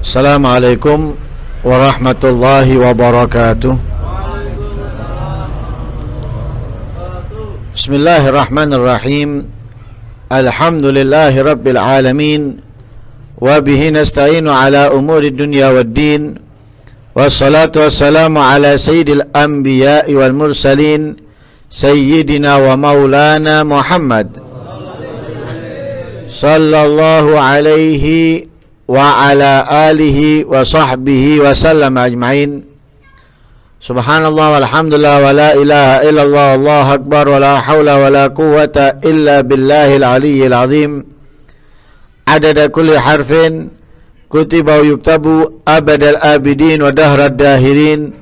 Assalamualaikum warahmatullahi wabarakatuh. Bismillahirrahmanirrahim. Alhamdulillahi rabbil alamin. Wa bihi nasta'inu ala umuri dunya waddin. Wassalatu wassalamu ala sayyidil anbiya'i wal mursalin, sayyidina wa maulana Muhammad sallallahu alaihi wa ala alihi wa sahbihi wa sallam ajma'in. Subhanallah walhamdulillah wa la ilaha illallah wallahu akbar wa la hawla wa la quwwata illa billahil aliyyil azim. Adada kulli harfin kutiba wa yuktabu abadal abidin wa dahrad dahirin.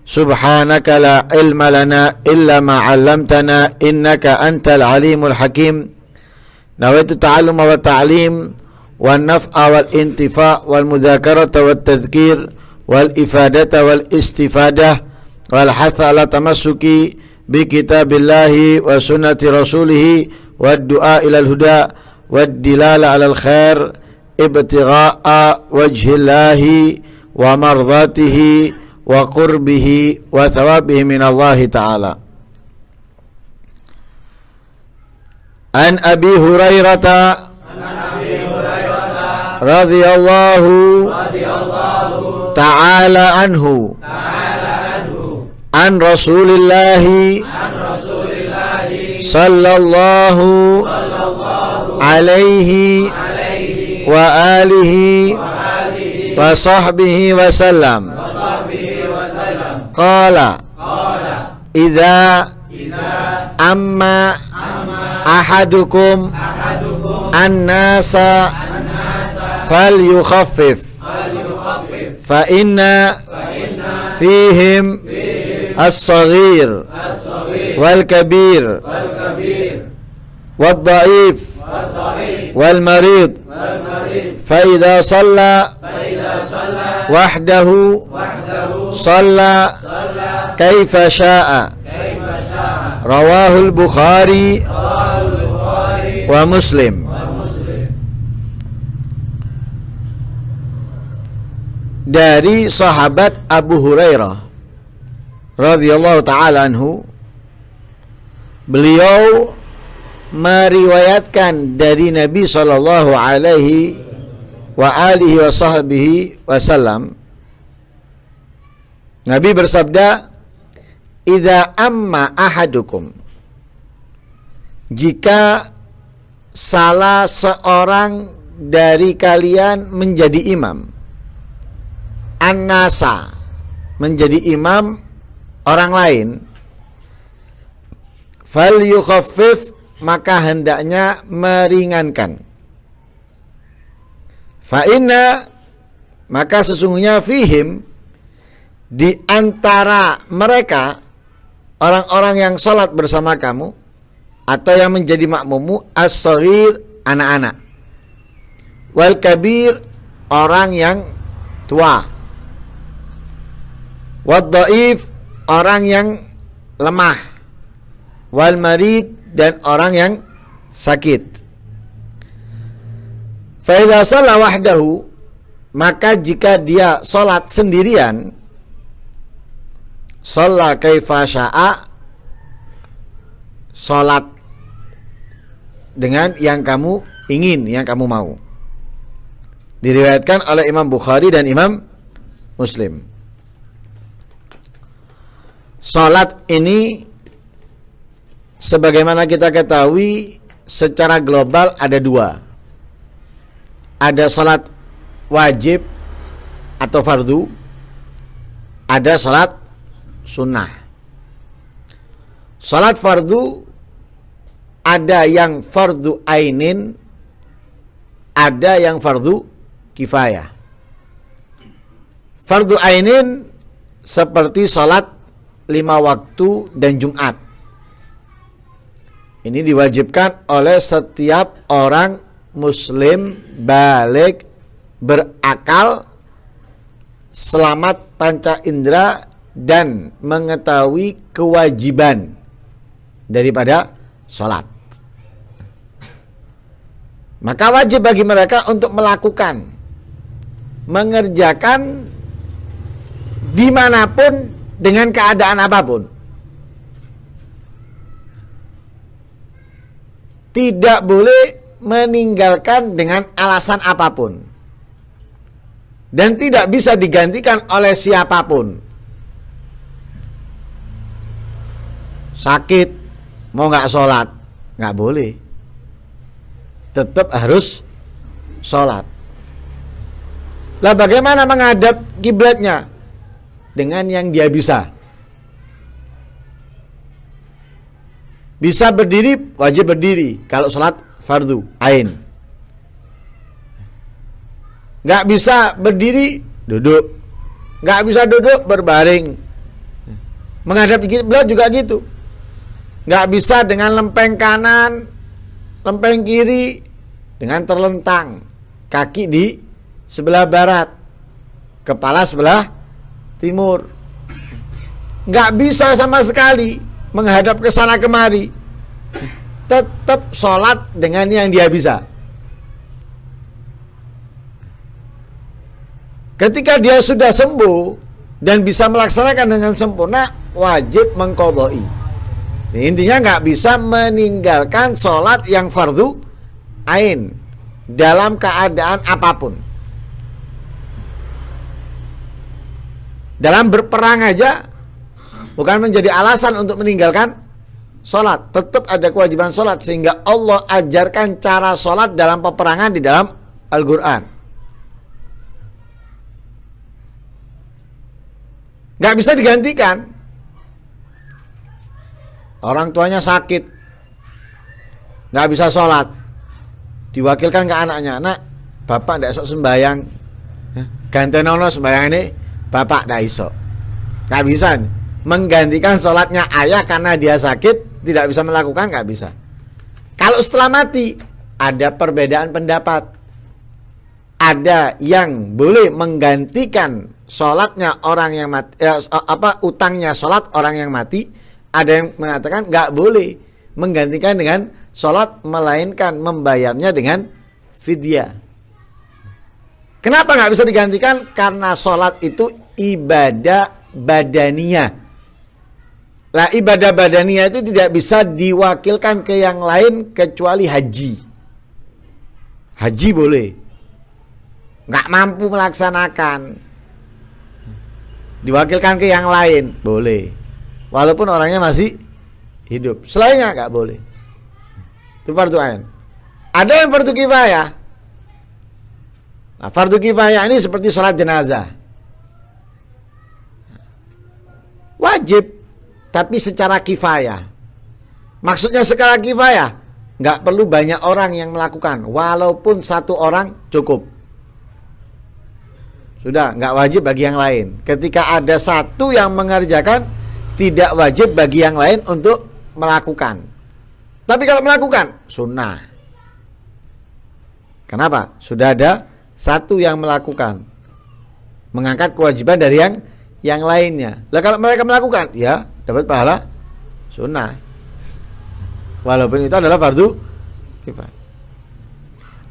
Subhanaka la ilma lana illa ma 'allamtana innaka antal alimul hakim. Nawaitu ta'alluma wa ta'lim والنفع والانتفاع والمذاكرة والتذكير والإفادة والاستفادة والحث على تمسك بكتاب الله وسنة رسوله والدعاء إلى الهدى والدلالة على الخير ابتغاء وجه الله ومرضاته وقربه وثوابه من الله تعالى. عن أبي هريرة radhiyallahu ta'ala anhu an rasulillahi sallallahu alaihi wa alihi wa sahbihi wa sallam qala idza amma ahadukum an-nasa falyukhaffif fa inna fihim as-saghir wal kabir wad da'if wal marid fa idza shalla wahdahu shalla kaifa syaa. Rawahul Bukhari wa Muslim. Dari sahabat Abu Hurairah radhiyallahu ta'ala anhu, beliau meriwayatkan dari Nabi sallallahu alaihi wa alihi wa sahbihi wasallam, Nabi bersabda, idza amma ahadukum, jika salah seorang dari kalian menjadi imam, an-nasa, menjadi imam orang lain, fal yukhaffif, maka hendaknya meringankan. Fa inna, maka sesungguhnya fihim, di antara mereka orang-orang yang sholat bersama kamu atau yang menjadi makmummu, as-shaghir, anak-anak, wal kabir, orang yang tua, wad dhaif, orang yang lemah, wal marid, dan orang yang sakit. Fa idza shalla wahdahu, maka jika dia salat sendirian, shalla kaifa syaa, salat dengan yang kamu ingin, yang kamu mau. Diriwayatkan oleh Imam Bukhari dan Imam Muslim. Salat ini sebagaimana kita ketahui secara global ada dua. Ada salat wajib atau fardu, ada salat sunnah. Salat fardu ada yang fardu ainin, ada yang fardu kifayah. Fardu ainin seperti salat 5 waktu dan Jumat. Ini diwajibkan oleh setiap orang muslim baligh, berakal, selamat panca indera, dan mengetahui kewajiban daripada sholat. Maka wajib bagi mereka untuk melakukan mengerjakan dimanapun dengan keadaan apapun. Tidak boleh meninggalkan dengan alasan apapun. Dan tidak bisa digantikan oleh siapapun. Sakit, mau nggak sholat, nggak boleh. Tetap harus sholat. Lah bagaimana menghadap kiblatnya? Dengan yang dia bisa. Bisa berdiri, wajib berdiri. Kalau sholat fardu ain. Nggak bisa berdiri, duduk. Nggak bisa duduk, berbaring. Menghadap kiblat juga gitu. Nggak bisa dengan lempeng kanan, lempeng kiri, dengan terlentang. Kaki di sebelah barat, kepala sebelah timur. Nggak bisa sama sekali menghadap ke sana kemari. Tetap sholat dengan yang dia bisa. Ketika dia sudah sembuh dan bisa melaksanakan dengan sempurna, wajib mengqadha'i. Intinya nggak bisa meninggalkan sholat yang fardu ain dalam keadaan apapun. Dalam berperang aja bukan menjadi alasan untuk meninggalkan sholat. Tetap ada kewajiban sholat, sehingga Allah ajarkan cara sholat dalam peperangan di dalam Al-Quran. Gak bisa digantikan. Orang tuanya sakit, gak bisa sholat, diwakilkan ke anaknya. Nak, bapak ndak esok sembayang, gantenono sembayang ini bapak ndak iso. Gak bisa nih menggantikan sholatnya ayah karena dia sakit, tidak bisa melakukan, gak bisa. Kalau setelah mati ada perbedaan pendapat. Ada yang boleh menggantikan sholatnya orang yang mati, utangnya sholat orang yang mati. Ada yang mengatakan gak boleh menggantikan dengan sholat, melainkan membayarnya dengan fidyah. Kenapa gak bisa digantikan? Karena sholat itu ibadah badaniyah. Lah ibadah badaniyah itu tidak bisa diwakilkan ke yang lain kecuali haji. Haji boleh, nggak mampu melaksanakan, diwakilkan ke yang lain boleh, walaupun orangnya masih hidup. Selainnya nggak boleh. Itu fardu ain. Ada yang fardu kifayah. Nah, fardu kifayah ini seperti sholat jenazah, wajib tapi secara kifayah. Maksudnya secara kifayah, nggak perlu banyak orang yang melakukan, walaupun satu orang cukup. Sudah, nggak wajib bagi yang lain. Ketika ada satu yang mengerjakan, tidak wajib bagi yang lain untuk melakukan. Tapi kalau melakukan, sunnah. Kenapa? Sudah ada satu yang melakukan, mengangkat kewajiban dari yang lainnya. Lah kalau mereka melakukan, ya dapat pahala sunnah, walaupun itu adalah fardu kifayah.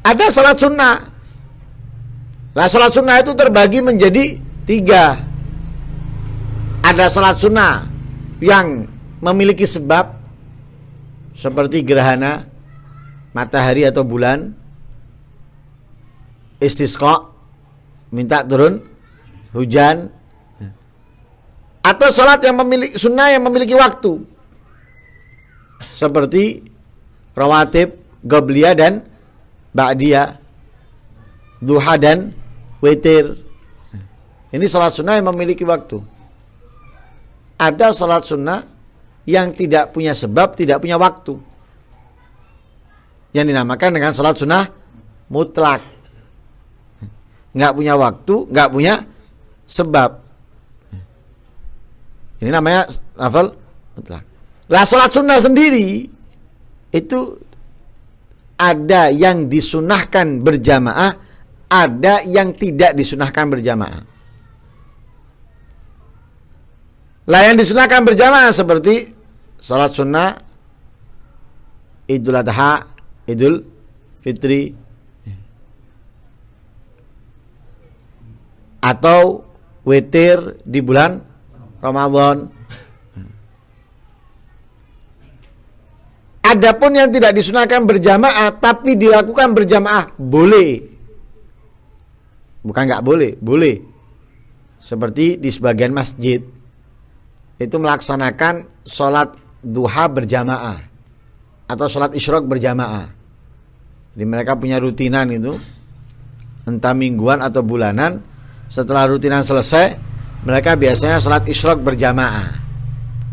Ada salat sunnah. Lah salat sunnah itu terbagi menjadi 3. Ada salat sunnah yang memiliki sebab, seperti gerhana matahari atau bulan, istisqa, minta turun hujan. Atau sholat yang memiliki sunnah yang memiliki waktu, seperti rawatib, qobliyah dan ba'diyah, duha dan witir. Ini sholat sunnah yang memiliki waktu. Ada sholat sunnah yang tidak punya sebab, tidak punya waktu, yang dinamakan dengan sholat sunnah mutlak. Nggak punya waktu, nggak punya sebab. Ini namanya nafil mutlak. Lah sholat sunnah sendiri itu ada yang disunahkan berjamaah, ada yang tidak disunahkan berjamaah. Lah yang disunahkan berjamaah seperti sholat sunnah Idul Adha, Idul Fitri. atau witir di bulan Ramadan. Adapun yang tidak disunahkan berjamaah tapi dilakukan berjamaah boleh. Bukan nggak boleh, boleh. Seperti di sebagian masjid itu melaksanakan sholat duha berjamaah atau sholat isyraq berjamaah. Jadi mereka punya rutinan itu, entah mingguan atau bulanan. Setelah rutinan selesai, mereka biasanya sholat isyraq berjamaah.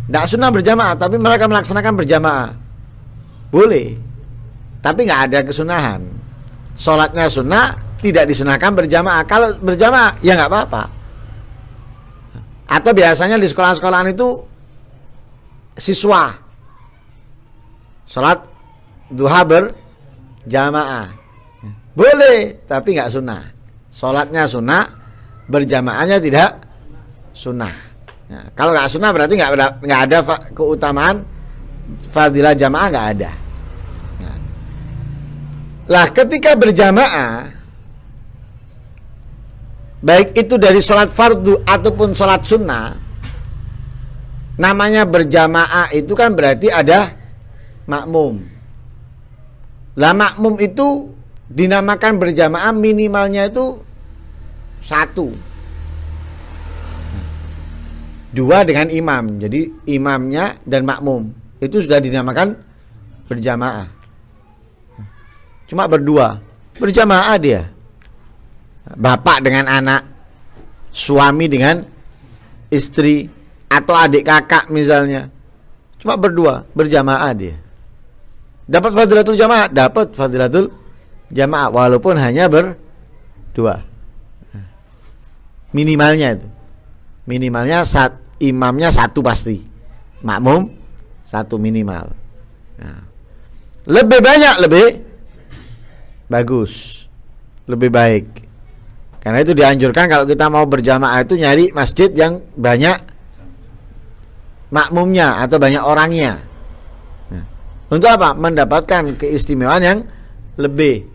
Tidak sunnah berjamaah, tapi mereka melaksanakan berjamaah. Boleh, tapi nggak ada kesunahan. Sholatnya sunnah, tidak disunahkan berjamaah. Kalau berjamaah, ya nggak apa-apa. Atau biasanya di sekolah-sekolahan itu siswa sholat duha berjamaah, boleh, tapi nggak sunnah. Sholatnya sunnah, berjamaahnya tidak sunnah. Nah, kalau nggak sunnah berarti nggak ada keutamaan fadilah jamaah, nggak ada. Nah, lah ketika berjamaah, baik itu dari sholat fardu ataupun sholat sunnah, namanya berjamaah itu kan berarti ada makmum. Lah makmum itu dinamakan berjamaah minimalnya itu 1. 2 dengan imam. Jadi imamnya dan makmum itu sudah dinamakan berjamaah. Cuma berdua, berjamaah dia. Bapak dengan anak, suami dengan istri, atau adik kakak misalnya. Cuma berdua, berjamaah dia. Dapat fadilatul jamaah, dapat fadilatul jamaah walaupun hanya berdua. Minimalnya itu. Minimalnya imamnya 1 pasti. Makmum 1 minimal. Nah, lebih banyak lebih bagus. Lebih baik. Karena itu dianjurkan kalau kita mau berjamaah itu nyari masjid yang banyak makmumnya atau banyak orangnya. Nah, untuk apa? Mendapatkan keistimewaan yang lebih.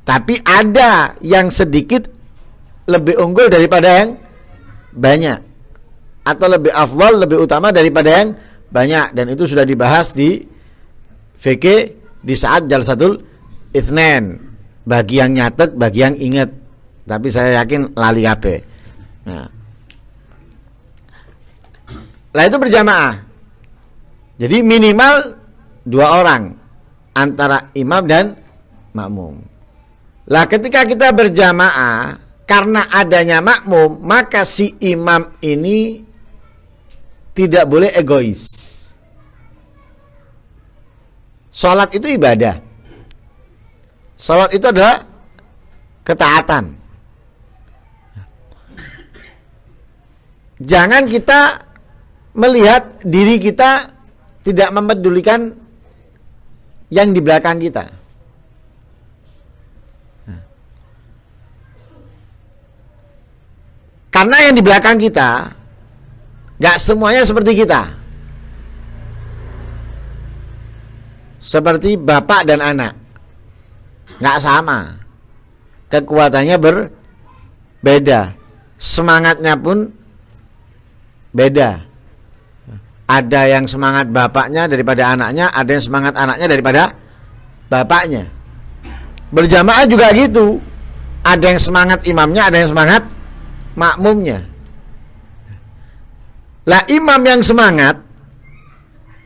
Tapi ada yang sedikit lebih unggul daripada yang banyak, atau lebih afdal, lebih utama daripada yang banyak, dan itu sudah dibahas di fikih di saat jalsatul itsnain. Bagi yang nyatet, bagi yang ingat, tapi saya yakin lali kabeh. Nah, lah itu berjamaah. Jadi minimal 2 orang antara imam dan makmum. Lah ketika kita berjamaah, karena adanya makmum, maka si imam ini tidak boleh egois. Salat itu ibadah. Salat itu adalah ketaatan. Jangan kita melihat diri kita tidak mempedulikan yang di belakang kita. Karena yang di belakang kita gak semuanya seperti kita. Seperti bapak dan anak, gak sama. Kekuatannya berbeda. Semangatnya pun beda. Ada yang semangat bapaknya daripada anaknya, ada yang semangat anaknya daripada bapaknya. Berjamaah juga gitu. Ada yang semangat imamnya, ada yang semangat makmumnya. Lah imam yang semangat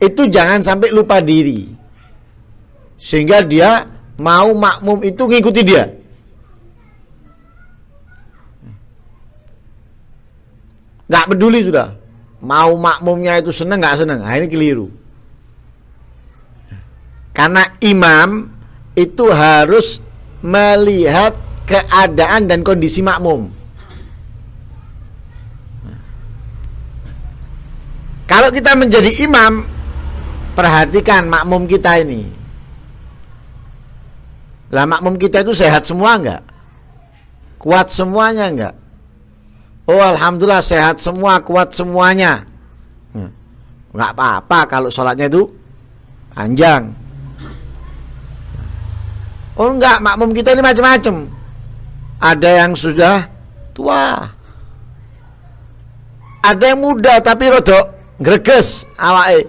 itu jangan sampai lupa diri, sehingga dia mau makmum itu ngikuti dia. Gak peduli sudah, mau makmumnya itu seneng gak seneng. Nah, ini keliru. Karena imam itu harus melihat keadaan dan kondisi makmum. Kalau kita menjadi imam, perhatikan makmum kita ini. Lah makmum kita itu sehat semua enggak? Kuat semuanya enggak? Oh alhamdulillah sehat semua, kuat semuanya. Enggak apa-apa kalau sholatnya itu panjang. Oh enggak, makmum kita ini macam-macam. ada yang sudah tua, ada yang muda tapi rodok greges awake,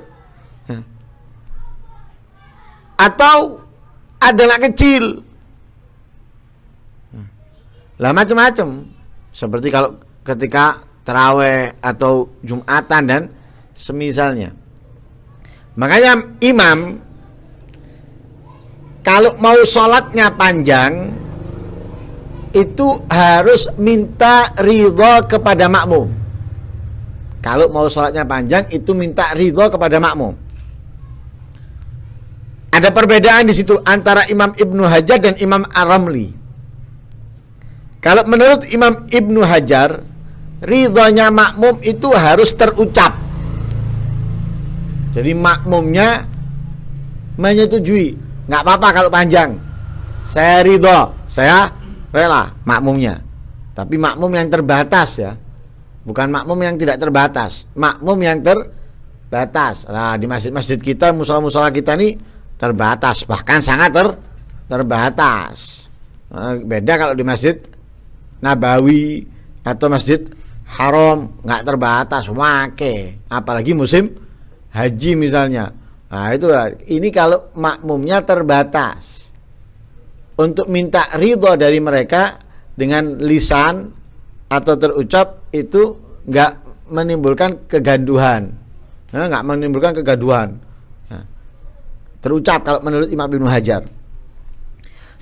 atau ada anak kecil. Lah macam-macam. Seperti kalau ketika tarawih atau Jumatan dan semisalnya. Makanya imam kalau mau sholatnya panjang itu harus minta ridho kepada makmum. Kalau mau sholatnya panjang itu minta ridho kepada makmum. Ada perbedaan di situ antara Imam Ibnu Hajar dan Imam Ar-Ramli. Kalau menurut Imam Ibnu Hajar, ridhonya makmum itu harus terucap. Jadi makmumnya menyetujui, nggak apa-apa kalau panjang. Saya ridho, saya rela makmumnya. Tapi makmum yang terbatas ya, bukan makmum yang tidak terbatas, makmum yang terbatas. Nah di masjid-masjid kita, musola-musola kita nih terbatas, bahkan sangat terbatas. Nah, beda kalau di masjid Nabawi atau masjid Haram nggak terbatas, wake. Apalagi musim haji misalnya. Nah itu ini kalau makmumnya terbatas. Untuk minta ridho dari mereka dengan lisan atau terucap itu nggak menimbulkan kegaduhan, nggak menimbulkan kegaduhan. Nah, terucap kalau menurut Imam Ibnu Hajar.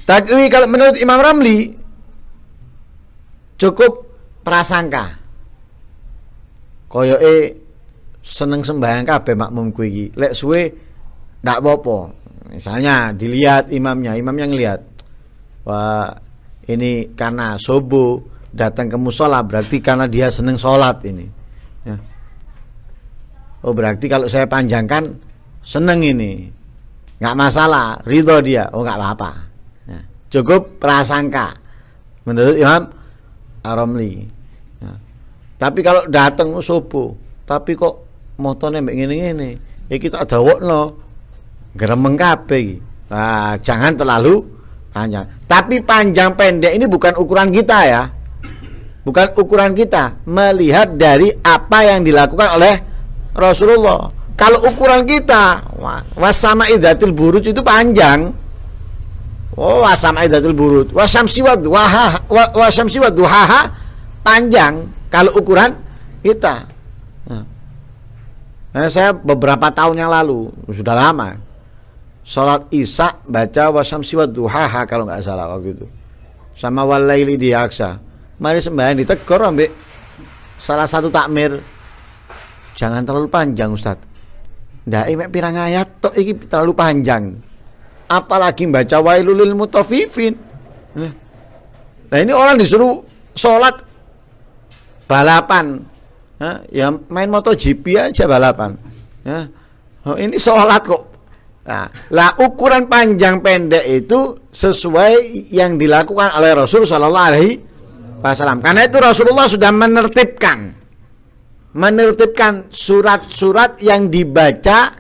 Tapi kalau menurut Imam Ramli cukup prasangka. Koyoke seneng sembahyang kabeh makmumku iki. Lek suwe ndak apa-apa. Misalnya dilihat imamnya ngelihat, wah ini karena subuh datang ke musola berarti karena dia seneng sholat ini. Ya. Oh berarti kalau saya panjangkan seneng ini, nggak masalah, ridho dia. Oh nggak apa-apa. Ya. Cukup prasangka menurut Imam Ar-Ramli. Tapi kalau datang subuh, tapi kok motone mbek ngene-ngene, ya kita dawokno gremeng kabeh. Nah, jangan terlalu panjang. Tapi panjang pendek ini bukan ukuran kita ya. Bukan ukuran kita melihat dari apa yang dilakukan oleh Rasulullah. Kalau ukuran kita, wasama idzatil buruj itu panjang. Oh, wasama idzatil buruj, wasyamsi wadduhaha panjang. Kalau ukuran kita, saya beberapa tahun yang lalu, sudah lama, sholat isya baca wasyamsi wadduhaha kalau nggak salah waktu itu, sama walaili diaksa. Mari sembahyang ditegur ambek salah satu takmir, jangan terlalu panjang Ustadz. Ndak mek pirang ayat tok iki terlalu panjang. Apalagi baca wailul lil mutaffifin. Nah ini orang disuruh sholat balapan, ya main MotoGP aja balapan. Ya. Oh, ini sholat kok. Nah, lah ukuran panjang pendek itu sesuai yang dilakukan oleh Rasul Sallallahu Alaihi Wasallam. Karena itu Rasulullah sudah menertibkan surat-surat yang dibaca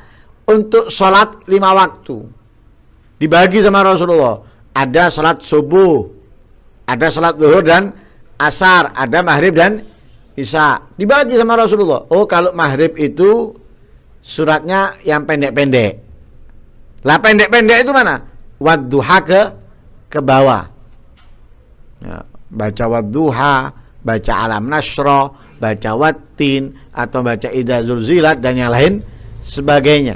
untuk sholat 5 waktu. Dibagi sama Rasulullah. Ada sholat subuh, ada sholat zuhur dan asar, ada maghrib dan isya. Dibagi sama Rasulullah. Oh kalau maghrib itu suratnya yang pendek-pendek. Lah pendek-pendek itu mana? Wadduha ke bawah. Ya, baca wadduha, baca alam nasra, baca wattin, atau baca idza zulzilat dan yang lain sebagainya.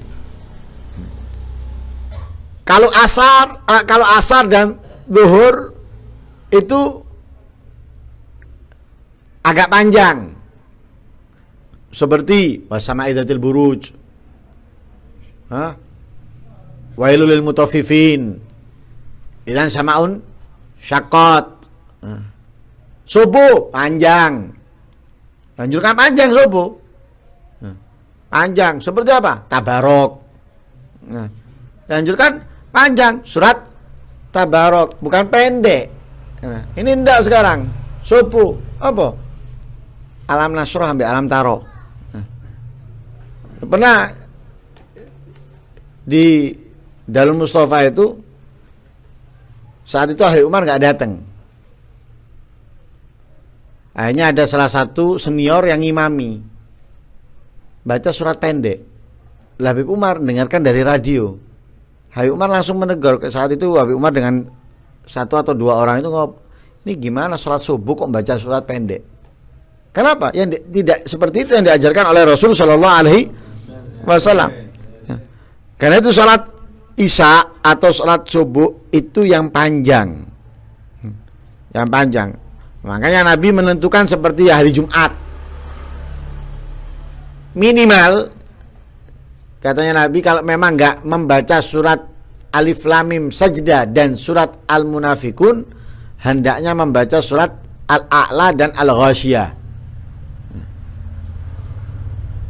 Kalau asar dan zuhur itu agak panjang. Seperti wasama idzatil buruj. Wailul lil mutaffifin. Idzan samaun syaqqat. Subuh panjang. Lanjutkan panjang subuh. Panjang seperti apa? Tabarok. Lanjutkan panjang surat Tabarok, bukan pendek. Ini enggak sekarang. Subuh apa? Alam nasrah sampai alam taro. Pernah di Darul Mustafa itu saat itu Ahli Umar nggak datang. Akhirnya ada salah satu senior yang ngimami, baca surat pendek. Habib Umar dengarkan dari radio. Habib Umar langsung menegur. Saat itu Habib Umar dengan satu atau dua orang itu ngomong, ini gimana sholat subuh kok baca surat pendek? Kenapa? Yang tidak seperti itu yang diajarkan oleh Rasul Shallallahu Alaihi Wasallam. Karena itu sholat Isya atau sholat subuh itu yang panjang, yang panjang. Makanya Nabi menentukan seperti hari Jumat. Minimal katanya Nabi kalau memang nggak membaca surat Alif Lam Mim Sajdah dan surat Al-Munafikun, hendaknya membaca surat Al-A'la dan Al-Ghasyiyah.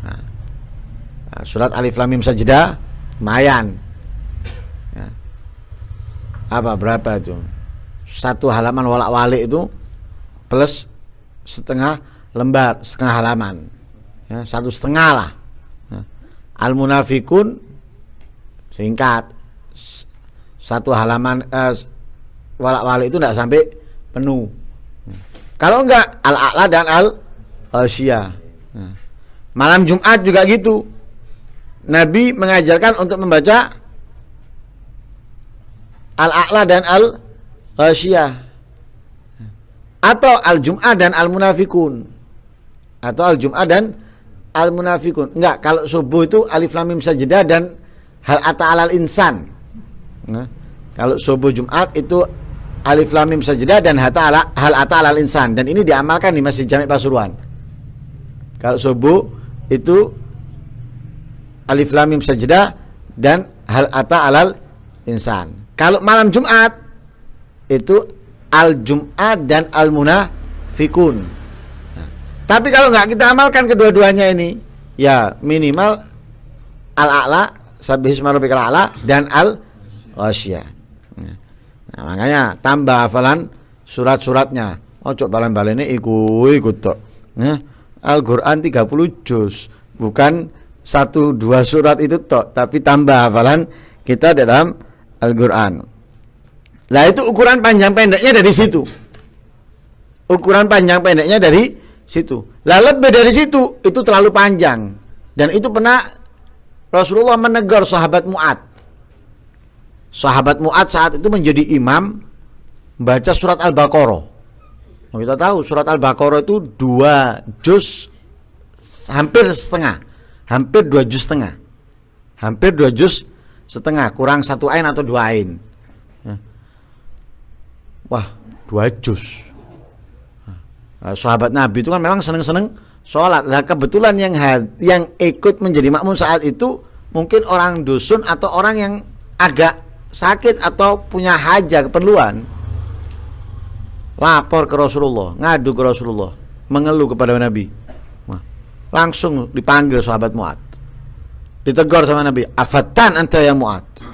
Nah, surat Alif Lam Mim Sajdah lumayan. Ya. Apa berapa itu? Satu halaman walak-walik itu plus setengah lembar, setengah halaman, ya, 1,5 lah. Ya. Al-Munafikun singkat, satu halaman, walak-walik itu tidak sampai penuh. Ya. Kalau enggak, Al-A'la dan Al-Ghasyiyah. Ya. Malam Jumat juga gitu. Nabi mengajarkan untuk membaca Al-A'la dan Al-Ghasyiyah, atau Al-Jum'ah dan Al-Munafikun, atau Al-Jum'ah dan Al-Munafikun. Enggak, kalau subuh itu Alif Lam Mim Sajdah dan Hal Ata 'alal Insan. Nah, kalau subuh Jumat itu Alif Lam Mim Sajdah dan Hal Ata 'alal Insan, dan ini diamalkan di Masjid Jami' Pasuruan. Kalau subuh itu Alif Lam Mim Sajdah dan Hal Ata 'alal Insan. Kalau malam Jumat itu Al-Jum'ah dan Al-Munafikun. Nah, tapi kalau nggak kita amalkan kedua-duanya ini, ya minimal Al-A'la, Sabbihisma Rabbikal A'la dan Al-Ghasyiyah. Nah, makanya tambah hafalan surat-suratnya. Ojo balen-balene ikut tok. Nah, Al-Qur'an 30 juz, bukan 1-2 surat itu tok, tapi tambah hafalan kita dalam Al-Qur'an. Lah itu ukuran panjang pendeknya dari situ. Ukuran panjang pendeknya dari situ. Lah lebih dari situ itu terlalu panjang. Dan itu pernah Rasulullah menegur sahabat Mu'ad. Sahabat Mu'ad saat itu menjadi imam baca surat Al-Baqarah. Nah, kita tahu surat Al-Baqarah itu 2 juz hampir setengah. Hampir 2 juz setengah. Hampir 2 juz setengah, kurang 1 ain atau 2 ain. Wah, 2 juz. Nah, sahabat Nabi itu kan memang seneng-seneng sholat. Nah, kebetulan yang ikut menjadi makmum saat itu mungkin orang dusun atau orang yang agak sakit atau punya hajat, keperluan. Lapor ke Rasulullah, ngadu ke Rasulullah, mengeluh kepada Nabi. Wah, langsung dipanggil sahabat Mu'ad. Ditegur sama Nabi, "Afatan anta ya Mu'ad."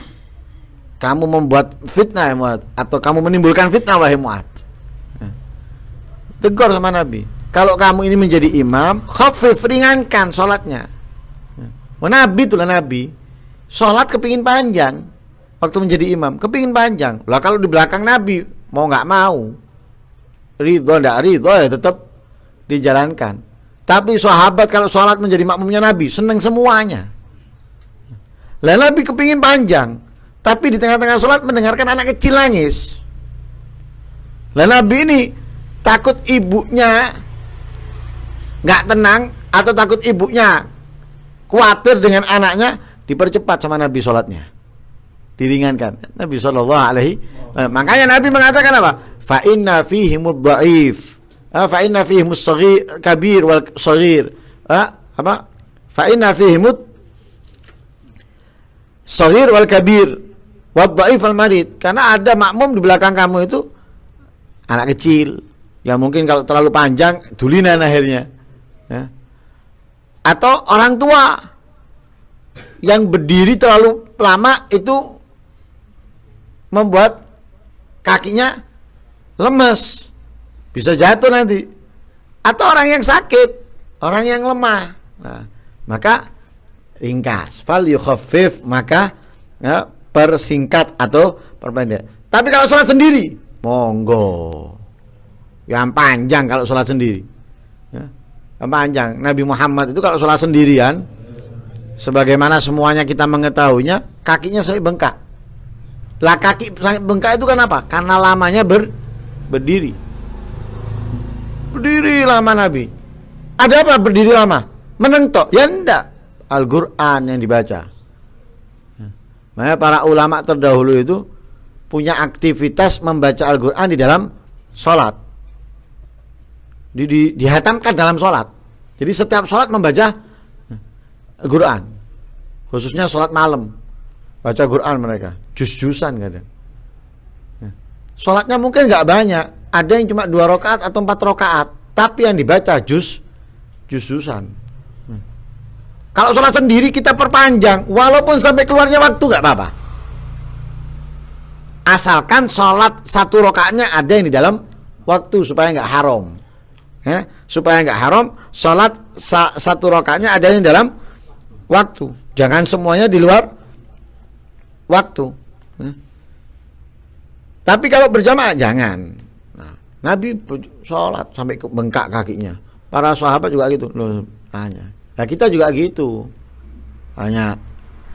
Kamu membuat fitnah ya Mu'ad, atau kamu menimbulkan fitnah wahai Mu'ad. Tegur sama Nabi, kalau kamu ini menjadi imam, khafif, ringankan sholatnya. Nabi itulah Nabi, sholat kepingin panjang. Waktu menjadi imam kepingin panjang. Lah kalau di belakang Nabi mau nggak mau, ridho ndak ridho ya tetap dijalankan. Tapi sahabat kalau sholat menjadi makmumnya Nabi seneng semuanya. Lah Nabi kepingin panjang, tapi di tengah-tengah sholat mendengarkan anak kecil nangis. Lah Nabi ini takut ibunya nggak tenang atau takut ibunya khawatir dengan anaknya, dipercepat sama Nabi sholatnya, diringankan. Nabi Shallallahu Alaihi Wasallam. Makanya Nabi mengatakan apa? Fa inna fihimud dhaif, fa inna fihimus saghir kabir wal saghir. Apa? Fa inna fihimud saghir wal kabir wad dhaif al marid. Karena ada makmum di belakang kamu itu anak kecil yang mungkin kalau terlalu panjang dulinan akhirnya, ya. Atau orang tua yang berdiri terlalu lama itu membuat kakinya lemes, bisa jatuh nanti. Atau orang yang sakit, orang yang lemah. Nah, maka ringkas, fal yukhaffif, maka ya, persingkat atau perpendek. Tapi kalau sholat sendiri, monggo. yang panjang kalau sholat sendiri. Ya, yang panjang. Nabi Muhammad itu kalau sholat sendirian, sebagaimana semuanya kita mengetahuinya, kakinya sampai bengkak. Lah kaki sampai bengkak itu kan apa? Karena lamanya berdiri. Berdiri lama Nabi. Ada apa berdiri lama? Menentok? Ya enggak. Al-Quran yang dibaca. Makanya para ulama terdahulu itu punya aktivitas membaca Al-Quran di dalam sholat. Dihatamkan dalam sholat. Jadi setiap sholat membaca Al-Quran. Khususnya sholat malam. Baca Quran mereka. Juz-juzan kadang. Sholatnya mungkin nggak banyak. Ada yang cuma 2 rakaat atau 4 rakaat. Tapi yang dibaca juz-juzan. Kalau sholat sendiri kita perpanjang, walaupun sampai keluarnya waktu nggak apa-apa. Asalkan sholat 1 rakaatnya ada yang di dalam waktu supaya nggak haram. Supaya nggak haram, sholat 1 rakaatnya ada yang dalam waktu. Jangan semuanya di luar waktu. Tapi kalau berjamaah jangan. Nah, Nabi sholat sampai bengkak kakinya. Para sahabat juga gitu loh, tanya. Nah kita juga gitu, hanya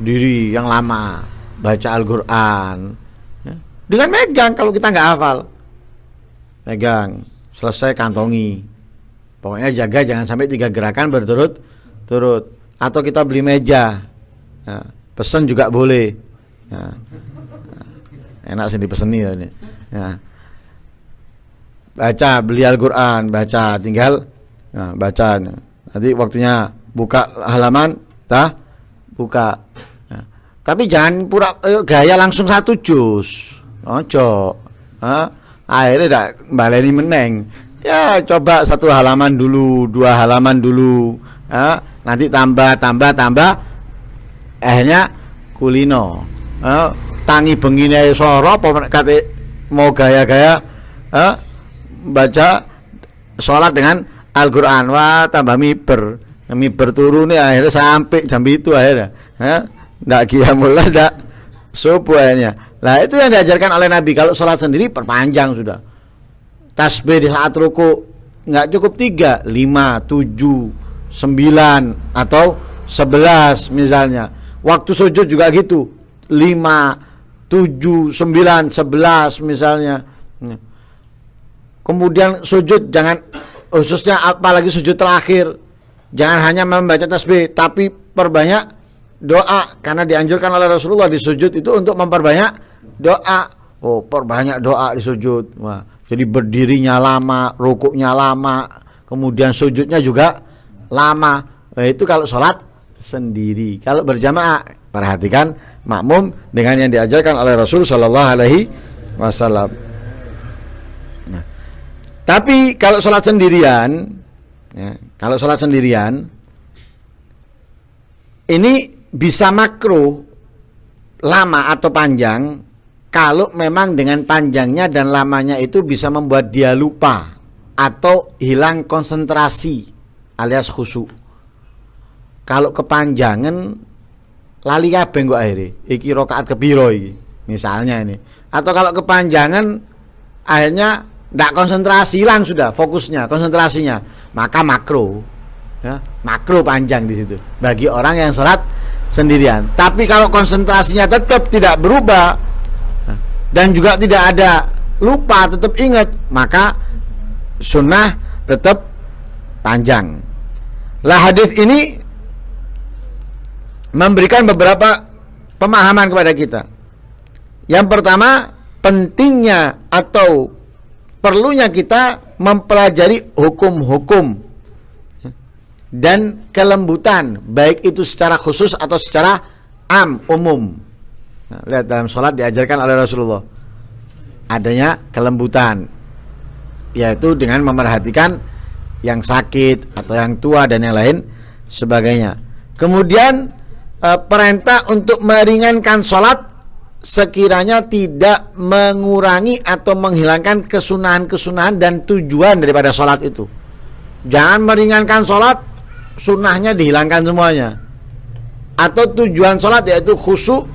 diri yang lama, baca Al-Quran ya. Dengan megang kalau kita nggak hafal, megang, selesai kantongi. Pokoknya jaga jangan sampai 3 gerakan berturut-turut. Atau kita beli meja ya, pesen juga boleh ya. Enak sih dipeseni ya. Baca, beli Al-Quran, baca, tinggal ya, baca. Nanti waktunya buka halaman, buka. Ya. Tapi jangan pura gaya langsung 1 juz. Ojo. Akhirnya tidak baleni meneng. Ya coba 1 halaman dulu, 2 halaman dulu. Nanti tambah. Akhirnya kulino. Tangi bengine soro apa kate mau gaya-gaya baca sholat dengan Al-Quran. Wah tambah miber turun nih akhirnya sampai jam itu akhirnya nggak qiyamul lail nggak subuh akhirnya. Lah itu yang diajarkan oleh Nabi. Kalau sholat sendiri perpanjang sudah. Tasbih di saat ruku nggak cukup 3, 5, 7, 9 atau 11 misalnya. Waktu sujud juga gitu 5, 7, 9, 11 misalnya. Kemudian sujud jangan, khususnya apalagi sujud terakhir, jangan hanya membaca tasbih tapi perbanyak doa, karena dianjurkan oleh Rasulullah di sujud itu untuk memperbanyak doa. Oh, perbanyak doa di sujud. Wah, jadi berdirinya lama, rukuknya lama, kemudian sujudnya juga lama. Nah, itu kalau sholat sendiri. Kalau berjamaah, perhatikan makmum dengan yang diajarkan oleh Rasul Shallallahu Alaihi Wasallam. Nah, tapi kalau sholat sendirian, ya, ini bisa makruh lama atau panjang kalau memang dengan panjangnya dan lamanya itu bisa membuat dia lupa atau hilang konsentrasi alias khusyuk. Kalau kepanjangan lali kabeh kok akhirnya iki rakaat kepiro iki misalnya ini, atau kalau kepanjangan akhirnya tidak konsentrasi, hilang sudah fokusnya, konsentrasinya, maka makruh ya, makruh panjang di situ bagi orang yang sholat sendirian. Tapi kalau konsentrasinya tetap tidak berubah dan juga tidak ada lupa, tetap ingat, maka sunnah tetap panjang. Lah hadis ini memberikan beberapa pemahaman kepada kita. Yang pertama, pentingnya atau perlunya kita mempelajari hukum-hukum dan kelembutan, baik itu secara khusus atau secara umum. Nah, lihat dalam sholat diajarkan oleh Rasulullah adanya kelembutan, yaitu dengan memerhatikan yang sakit atau yang tua dan yang lain sebagainya. Kemudian perintah untuk meringankan sholat sekiranya tidak mengurangi atau menghilangkan kesunahan-kesunahan dan tujuan daripada sholat itu. Jangan meringankan sholat, sunnahnya dihilangkan semuanya, atau tujuan sholat yaitu khusyuk,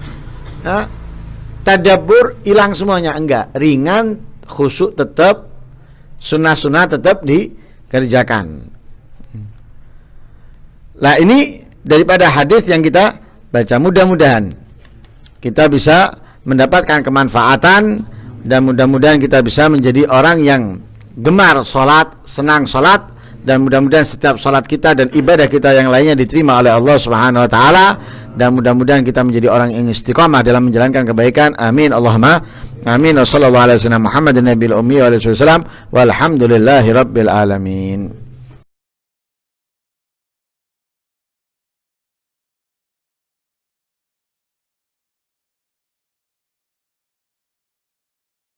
tadabbur hilang semuanya. Enggak, ringan, khusyuk tetap sunnah-sunnah tetap dikerjakan. Nah, ini daripada hadis yang kita baca, mudah-mudahan kita bisa mendapatkan kemanfaatan dan mudah-mudahan kita bisa menjadi orang yang gemar sholat, senang sholat, dan mudah-mudahan setiap sholat kita dan ibadah kita yang lainnya diterima oleh Allah Subhanahu wa taala, dan mudah-mudahan kita menjadi orang yang istiqamah dalam menjalankan kebaikan. Amin Allahumma amin. Wassallallahu alaihi wasallam Muhammadin nabiyil ummi wa alihi wasallam walhamdulillahi rabbil alamin.